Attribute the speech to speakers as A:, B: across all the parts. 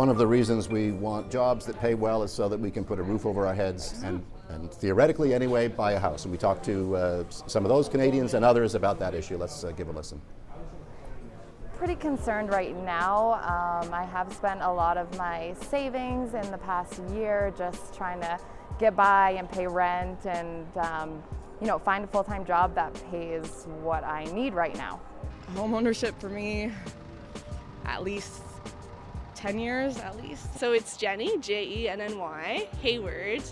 A: one of the reasons we want jobs that pay well is so that we can put a roof over our heads and theoretically anyway, buy a house. And we talked to some of those Canadians and others about that issue. Let's give a listen.
B: Pretty concerned right now. I have spent a lot of my savings in the past year just trying to get by and pay rent and find a full-time job that pays what I need right now.
C: Home ownership for me, at least 10 years at least. So it's Jenny, Jenny, Hayward.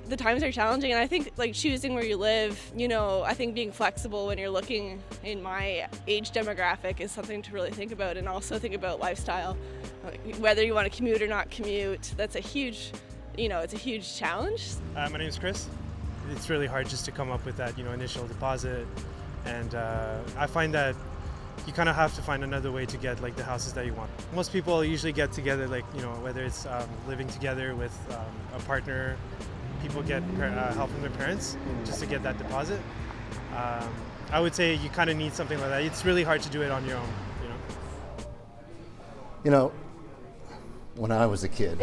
C: The times are challenging, and I think like choosing where you live, I think being flexible when you're looking in my age demographic is something to really think about, and also think about lifestyle. Whether you want to commute or not commute, that's a huge, it's a huge challenge.
D: My name is Chris. It's really hard just to come up with that, initial deposit, and I find that you kind of have to find another way to get like the houses that you want. Most people usually get together, like whether it's living together with a partner. People get help from their parents just to get that deposit. I would say you kind of need something like that. It's really hard to do it on your own,
A: When I was a kid,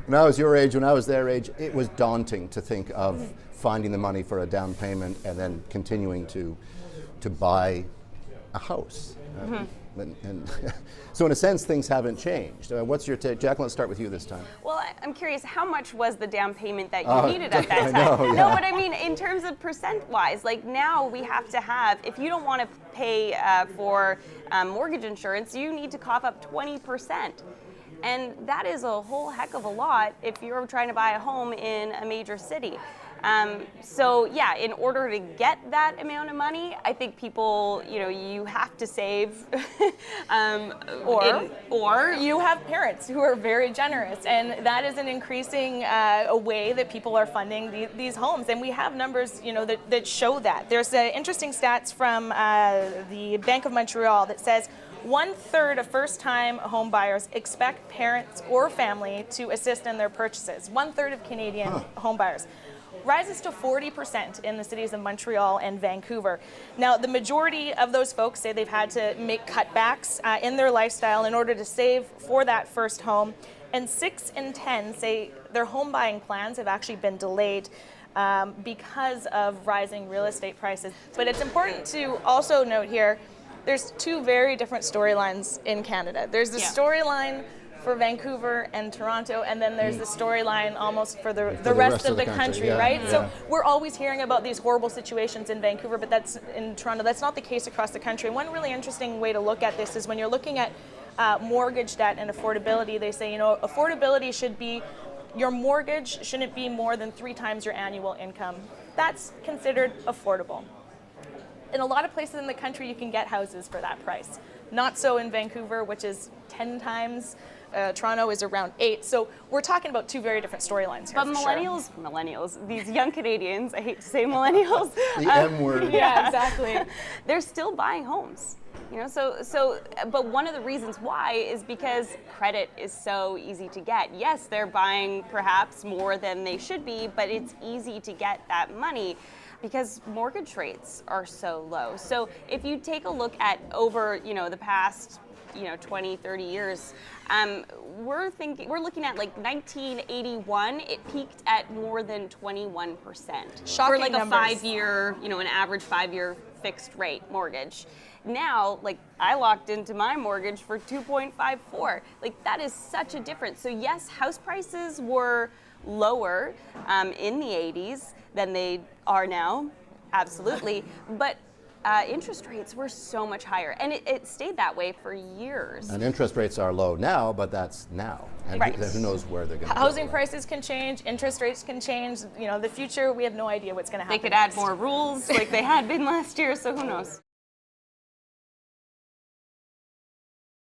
A: when I was your age, when I was their age, it was daunting to think of finding the money for a down payment and then continuing to buy a house. And so in a sense, things haven't changed. What's your take? Jacqueline, let's start with you this time.
E: Well, I'm curious, how much was the down payment that you needed at that time?
A: Know, yeah.
E: No, but I mean, in terms of percent-wise, like now we have to have, if you don't want to pay for mortgage insurance, you need to cough up 20%. And that is a whole heck of a lot if you're trying to buy a home in a major city. So yeah, in order to get that amount of money, I think people, you have to save.
F: Or you have parents who are very generous, and that is an increasing a way that people are funding these homes. And we have numbers, that show that. There's interesting stats from the Bank of Montreal that says 1/3 of first-time home buyers expect parents or family to assist in their purchases. 1/3 of Canadian home buyers. Rises to 40% in the cities of Montreal and Vancouver. Now, the majority of those folks say they've had to make cutbacks in their lifestyle in order to save for that first home. And 6 in 10 say their home buying plans have actually been delayed because of rising real estate prices. But it's important to also note here, there's two very different storylines in Canada. There's the storyline for Vancouver and Toronto, and then there's the storyline almost for the rest of the country, right? Yeah. So we're always hearing about these horrible situations in Vancouver, but that's in Toronto. That's not the case across the country. One really interesting way to look at this is when you're looking at mortgage debt and affordability, they say, affordability should be, your mortgage shouldn't be more than 3 times your annual income. That's considered affordable. In a lot of places in the country, you can get houses for that price. Not so in Vancouver, which is 10 times. Toronto is around 8. So we're talking about two very different storylines here.
E: But millennials, these young Canadians, I hate to say millennials.
A: The M word.
E: Yeah, exactly. They're still buying homes. But one of the reasons why is because credit is so easy to get. Yes, they're buying perhaps more than they should be, but it's easy to get that money because mortgage rates are so low. So if you take a look at over, the past 20, 30 years, we're looking at like 1981, it peaked at more than 21%.
F: Shocking
E: for like
F: numbers.
E: A 5-year, an average 5-year fixed rate mortgage. Now, like I locked into my mortgage for 2.54. Like that is such a difference. So yes, house prices were lower in the 80s than they are now, absolutely. But interest rates were so much higher, and it stayed that way for years.
A: And interest rates are low now, but that's now. And
F: right.
A: Who knows where they're going to go.
F: Housing prices can change, interest rates can change. The future, we have no idea what's going to happen.
E: They could add more rules like they had been last year, so who knows?